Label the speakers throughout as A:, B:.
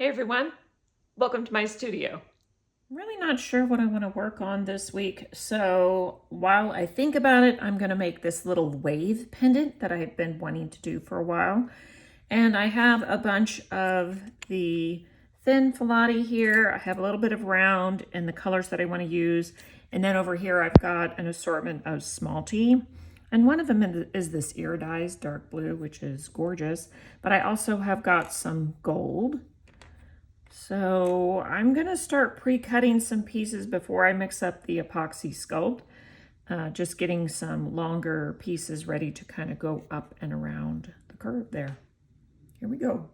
A: Hey everyone, welcome to my studio.
B: I'm really not sure what I want to work on this week. So while I think about it, I'm going to make this little wave pendant that I have been wanting to do for a while. And I have a bunch of the thin filati here. I have a little bit of round and the colors that I want to use. And then over here, I've got an assortment of smalti. And one of them is this iridized dark blue, which is gorgeous. But I also have got some gold. So I'm gonna start pre-cutting some pieces before I mix up the epoxy sculpt. Just getting some longer pieces ready to kind of go up and around the curve there. Here we go.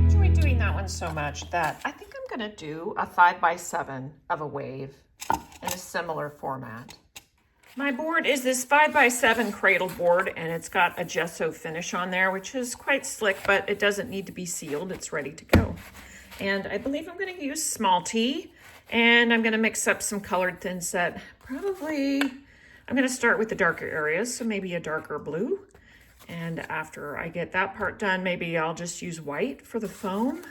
B: Enjoy doing that one so much that I think I'm gonna do a 5x7 of a wave in a similar format. My board is this 5x7 cradle board, and it's got a gesso finish on there, which is quite slick, but it doesn't need to be sealed. It's ready to go. And I believe I'm going to use smalti, and I'm going to mix up some colored thinset. Probably, I'm going to start with the darker areas, so maybe a darker blue. And after I get that part done, maybe I'll just use white for the foam.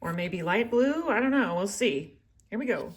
B: or maybe light blue. I don't know. We'll see. Here we go.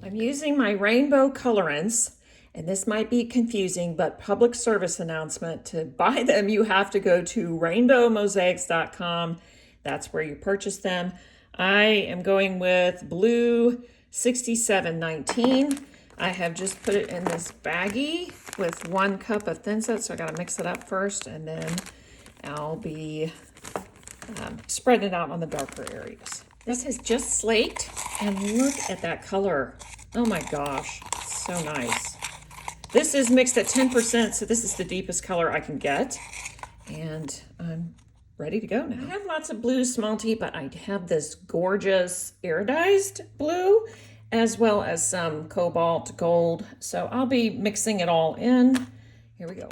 B: I'm using my rainbow colorants, and this might be confusing, but public service announcement: to buy them, you have to go to rainbowmosaics.com. That's where you purchase them. I am going with blue 6719. I have just put it in this baggie with 1 cup of thinset, so I gotta mix it up first, and then I'll be spreading it out on the darker areas. This is just slate, and look at that color. Oh my gosh, it's so nice. This is mixed at 10%, so this is the deepest color I can get. And I'm ready to go now. I have lots of blue smalti, but I have this gorgeous iridized blue, as well as some cobalt gold. So I'll be mixing it all in. Here we go.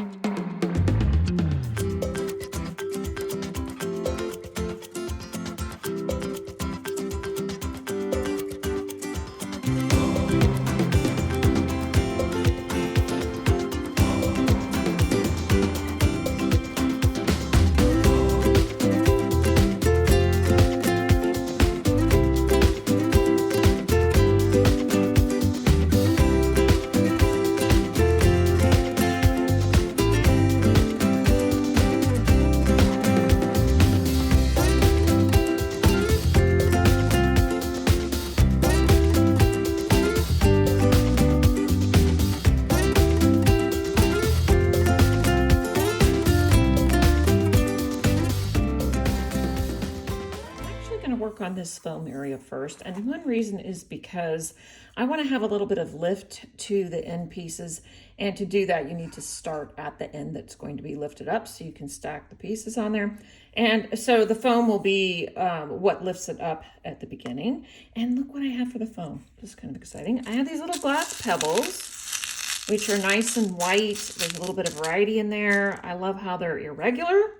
B: Work on this foam area first, and one reason is because I want to have a little bit of lift to the end pieces, and to do that you need to start at the end that's going to be lifted up so you can stack the pieces on there. And so the foam will be what lifts it up at the beginning. And look what I have for the foam. This is kind of exciting. I have these little glass pebbles, which are nice and white. There's a little bit of variety in there. I love how they're irregular,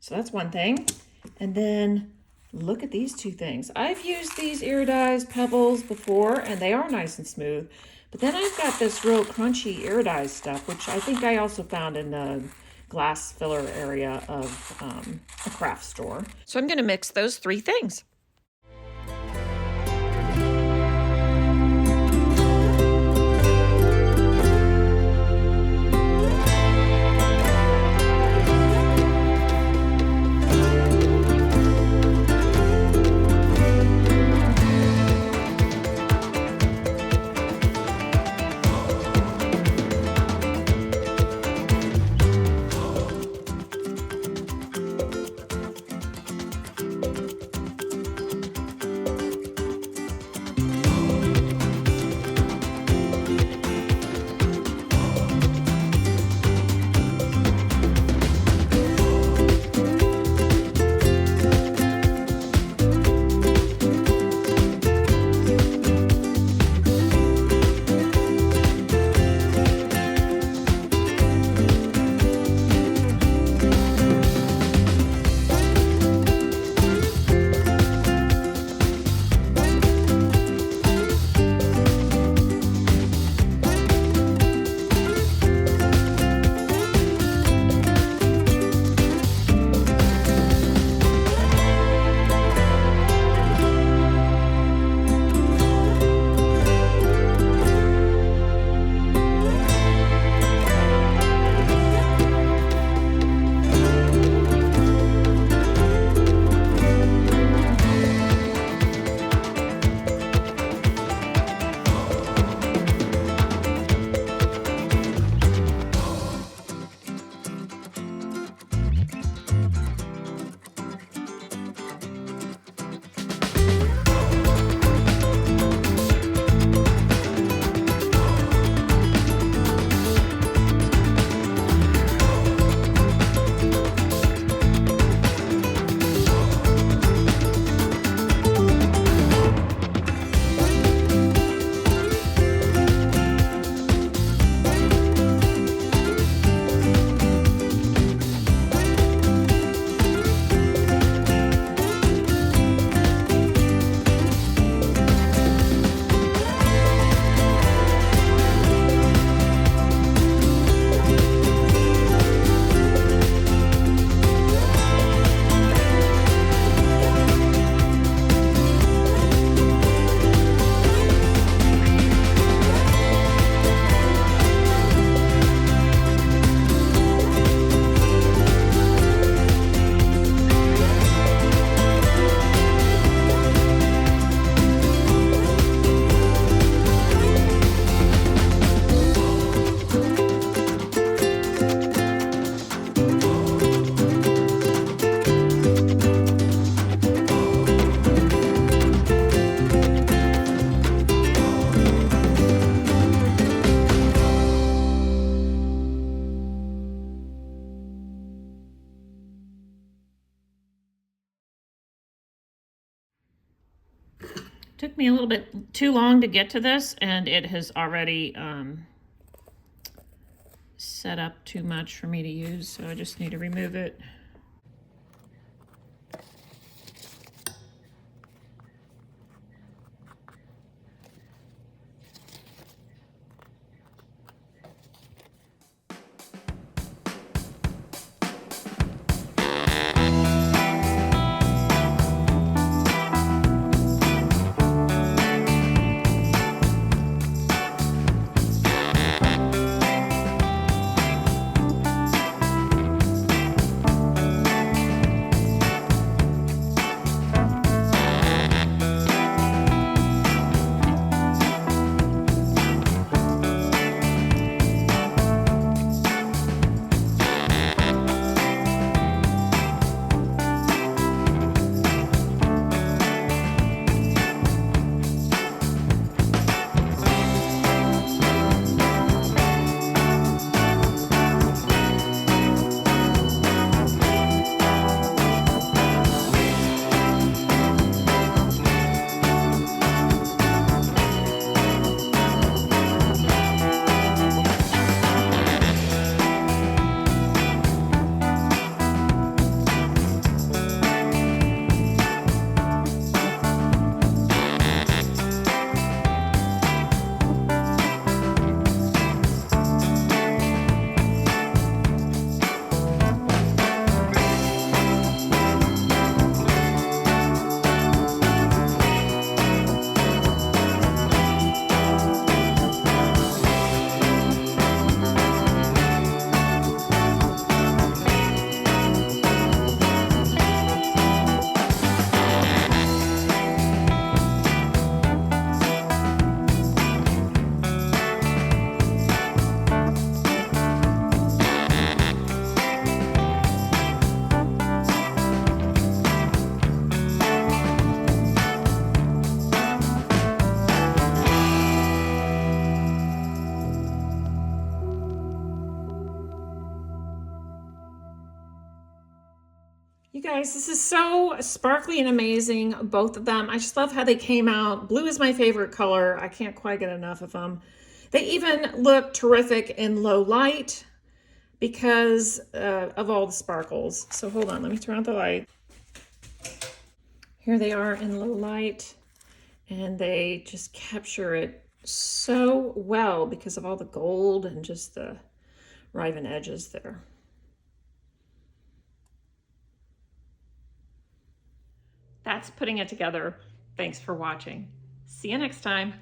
B: so that's one thing. And then look at these 2 things. I've used these iridized pebbles before, and they are nice and smooth. But then I've got this real crunchy iridized stuff, which I think I also found in the glass filler area of a craft store. So I'm going to mix those 3 things. Took me a little bit too long to get to this, and it has already set up too much for me to use, so I just need to remove it.
A: You guys, this is so sparkly and amazing, both of them. I just love how they came out. Blue is my favorite color. I can't quite get enough of them. They even look terrific in low light because of all the sparkles. So hold on, let me turn on the light. Here they are in low light, and they just capture it so well because of all the gold and just the riven edges there. That's putting it together. Thanks for watching. See you next time.